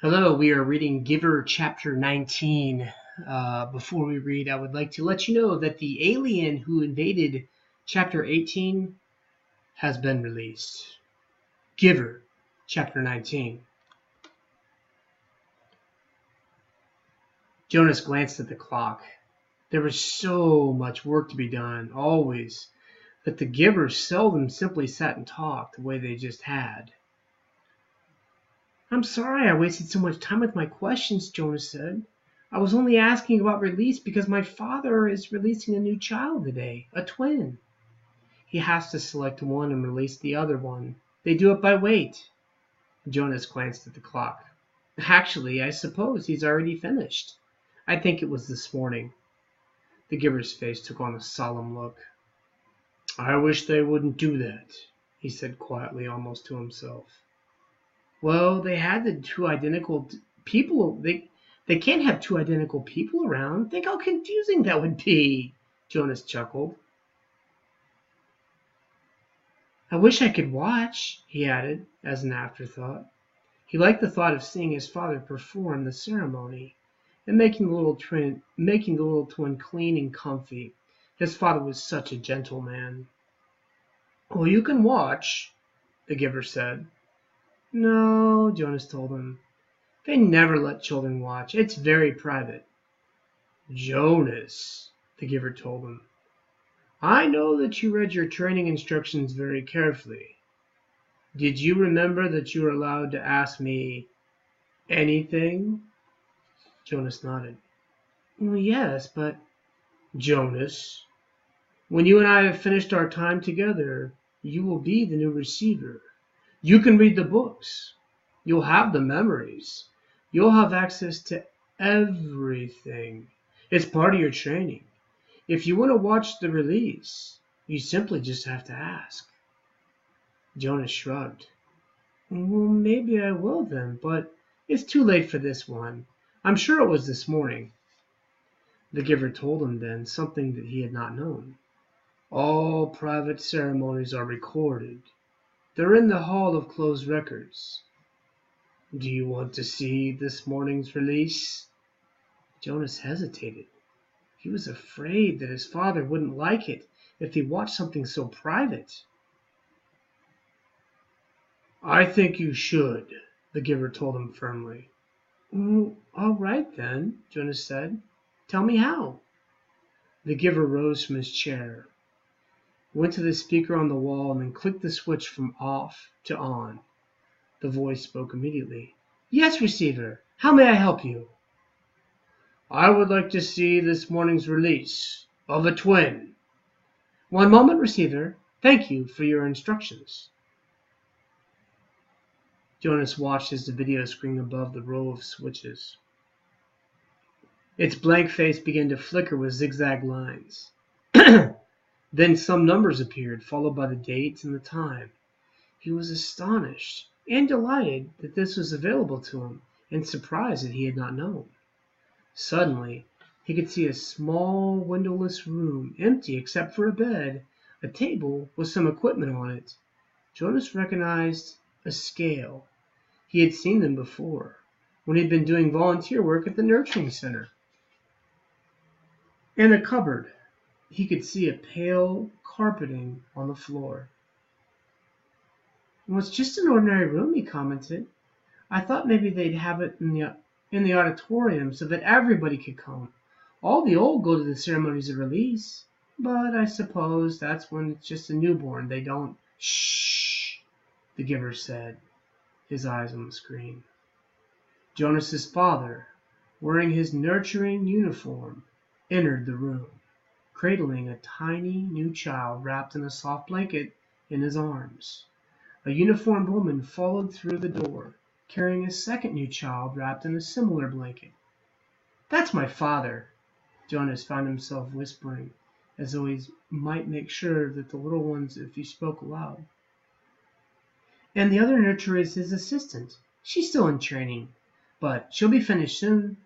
Hello, we are reading Giver chapter 19. Before we read, I would like to let you know that the alien who invaded chapter 18 has been released. Giver chapter 19. Jonas glanced at the clock. There was so much work to be done, always, that the Givers seldom simply sat and talked the way they just had. "I'm sorry I wasted so much time with my questions," Jonas said. "I was only asking about release because my father is releasing a new child today, a twin. He has to select one and release the other one. They do it by weight." Jonas glanced at the clock. "Actually, I suppose he's already finished. I think it was this morning." The Giver's face took on a solemn look. "I wish they wouldn't do that," he said quietly, almost to himself. "Well, they had the two identical people. They can't have two identical people around. Think how confusing that would be." Jonas chuckled. "I wish I could watch," he added, as an afterthought. He liked the thought of seeing his father perform the ceremony, and making the little twin clean and comfy. His father was such a gentleman. "Well, you can watch," the Giver said. "No," Jonas told him. "They never let children watch. It's very private." "Jonas," the Giver told him, "I know that you read your training instructions very carefully. Did you remember that you were allowed to ask me anything?" Jonas nodded. "Well, yes, but—" "Jonas, when you and I have finished our time together, you will be the new receiver. You can read the books. You'll have the memories. You'll have access to everything. It's part of your training. If you want to watch the release, you simply just have to ask." Jonas shrugged. "Well, maybe I will then, but it's too late for this one. I'm sure it was this morning." The Giver told him then something that he had not known. "All private ceremonies are recorded. They're in the Hall of Closed Records. Do you want to see this morning's release?" Jonas hesitated. He was afraid that his father wouldn't like it if he watched something so private. "I think you should," the Giver told him firmly. "All right then," Jonas said. "Tell me how." The Giver rose from his chair, went to the speaker on the wall, and then clicked the switch from off to on. The voice spoke immediately. "Yes, receiver. How may I help you?" "I would like to see this morning's release of a twin." "One moment, receiver. Thank you for your instructions." Jonas watched as the video screen above the row of switches. Its blank face began to flicker with zigzag lines. Then some numbers appeared, followed by the dates and the time. He was astonished and delighted that this was available to him, and surprised that he had not known. Suddenly, he could see a small windowless room, empty except for a bed, a table with some equipment on it. Jonas recognized a scale. He had seen them before, when he had been doing volunteer work at the nurturing center. In a cupboard, he could see a pale carpeting on the floor. "Well, it's just an ordinary room," he commented. "I thought maybe they'd have it in the auditorium so that everybody could come. All the old go to the ceremonies of release. But I suppose that's when it's just a newborn. They don't—" "Shh," the Giver said, his eyes on the screen. Jonas's father, wearing his nurturing uniform, entered the room, cradling a tiny new child wrapped in a soft blanket in his arms. A uniformed woman followed through the door, carrying a second new child wrapped in a similar blanket. "That's my father," Jonas found himself whispering, as though he might make sure that the little ones if he spoke aloud. "And the other nurturer is his assistant. She's still in training, but she'll be finished soon."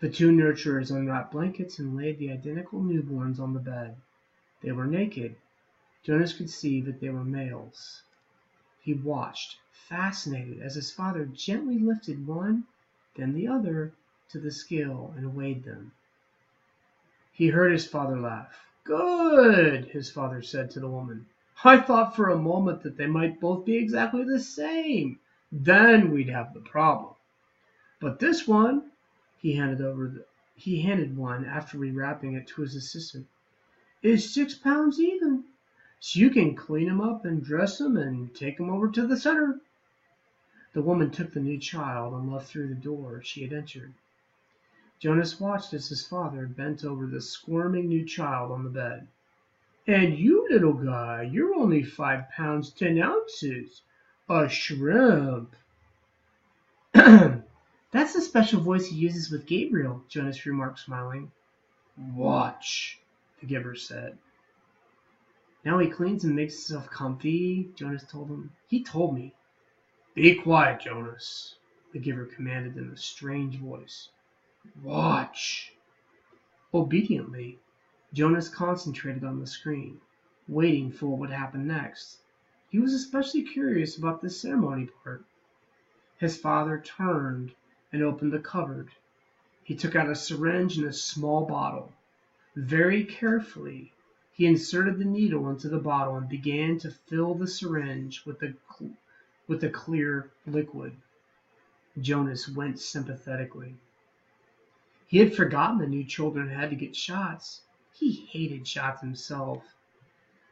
The two nurturers unwrapped blankets and laid the identical newborns on the bed. They were naked. Jonas could see that they were males. He watched, fascinated as his father gently lifted one, then the other, to the scale and weighed them. He heard his father laugh. "Good," his father said to the woman. "I thought for a moment that they might both be exactly the same. Then we'd have the problem. But this one," he handed one after rewrapping it to his assistant, "is 6 pounds even. So you can clean 'em up and dress 'em and take 'em over to the center." The woman took the new child and left through the door she had entered. Jonas watched as his father bent over the squirming new child on the bed. "And you, little guy, you're only 5 pounds 10 ounces. A shrimp." "That's the special voice he uses with Gabriel," Jonas remarked, smiling. "Watch," the giver said. "Now he cleans and makes himself comfy," Jonas told him. "He told me." "Be quiet, Jonas," the giver commanded in a strange voice. "Watch." Obediently, Jonas concentrated on the screen, waiting for what would happen next. He was especially curious about the ceremony part. His father turned and opened the cupboard. He took out a syringe and a small bottle. Very carefully, he inserted the needle into the bottle and began to fill the syringe with the clear liquid. Jonas winced sympathetically. He had forgotten the new children had to get shots. He hated shots himself,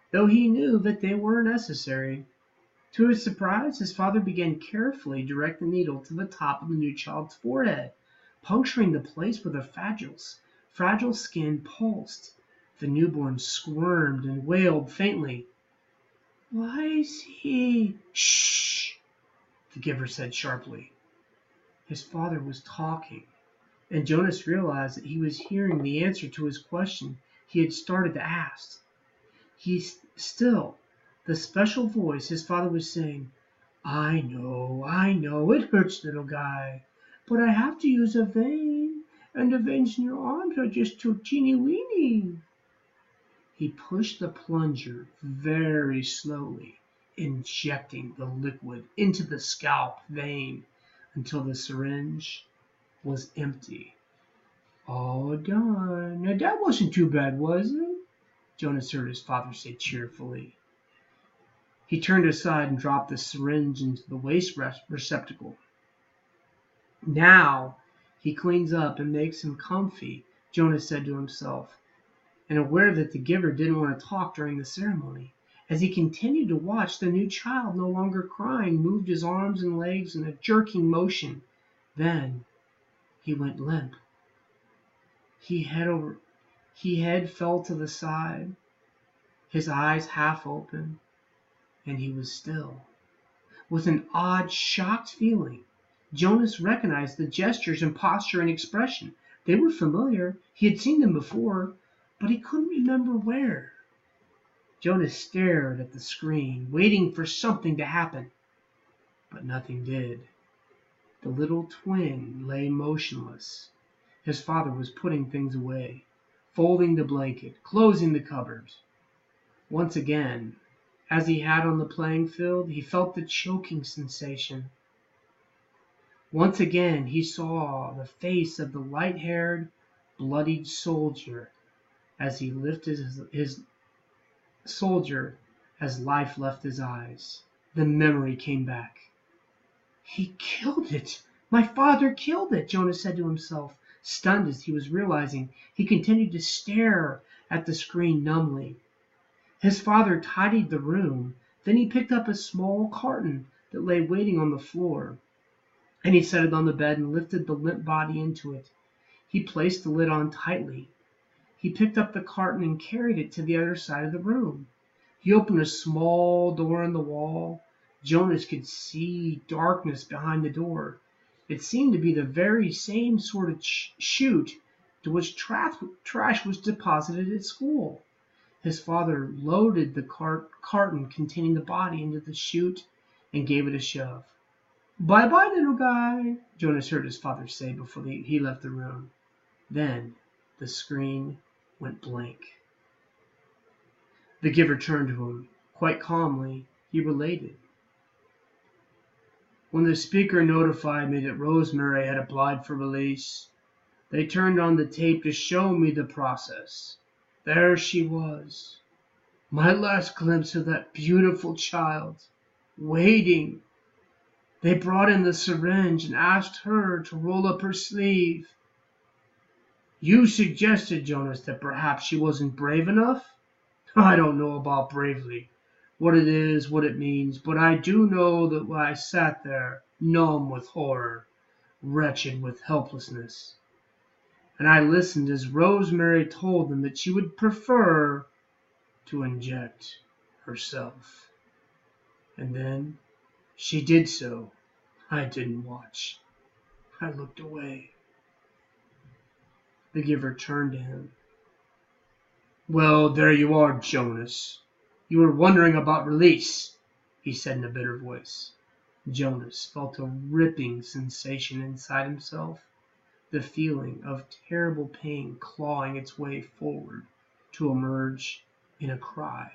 though he knew that they were necessary. To his surprise, his father began carefully to direct the needle to the top of the new child's forehead, puncturing the place where the fragile skin pulsed. The newborn squirmed and wailed faintly. "Why is he—" "Shh," the giver said sharply. His father was talking, and Jonas realized that he was hearing the answer to his question he had started to ask. The special voice, his father was saying, I know, it hurts, little guy, but I have to use a vein, and the veins in your arms are just too teeny-weeny." He pushed the plunger very slowly, injecting the liquid into the scalp vein until the syringe was empty. "All done. Now that wasn't too bad, was it?" Jonas heard his father say cheerfully. He turned aside and dropped the syringe into the waste receptacle. "Now he cleans up and makes him comfy," Jonas said to himself, and aware that the giver didn't want to talk during the ceremony. As he continued to watch, the new child, no longer crying, moved his arms and legs in a jerking motion. Then he went limp. His head fell to the side, his eyes half open, and he was still. With an odd, shocked feeling, Jonas recognized the gestures and posture and expression. They were familiar. He had seen them before, but he couldn't remember where. Jonas stared at the screen, waiting for something to happen, but nothing did. The little twin lay motionless. His father was putting things away, folding the blanket, closing the cupboard. Once again, as he had on the playing field, he felt the choking sensation. Once again, he saw the face of the light-haired, bloodied soldier as he lifted his soldier as life left his eyes. The memory came back. "He killed it! My father killed it!" Jonas said to himself, stunned as he was realizing. He continued to stare at the screen numbly. His father tidied the room. Then he picked up a small carton that lay waiting on the floor, and he set it on the bed and lifted the limp body into it. He placed the lid on tightly. He picked up the carton and carried it to the other side of the room. He opened a small door in the wall. Jonas could see darkness behind the door. It seemed to be the very same sort of chute to which trash was deposited at school. His father loaded the carton containing the body into the chute and gave it a shove. "Bye-bye, little guy," Jonas heard his father say before he left the room. Then the screen went blank. The giver turned to him. Quite calmly, he related. When the speaker notified me that Rosemary had applied for release, they turned on the tape to show me the process. There she was, my last glimpse of that beautiful child, waiting. They brought in the syringe and asked her to roll up her sleeve. You suggested, Jonas, that perhaps she wasn't brave enough? I don't know about bravely, what it is, what it means, but I do know that I sat there, numb with horror, wretched with helplessness. And I listened as Rosemary told them that she would prefer to inject herself. And then she did so. I didn't watch. I looked away. The giver turned to him. Well, there you are, Jonas. You were wondering about release, he said in a bitter voice. Jonas felt a ripping sensation inside himself, the feeling of terrible pain clawing its way forward to emerge in a cry.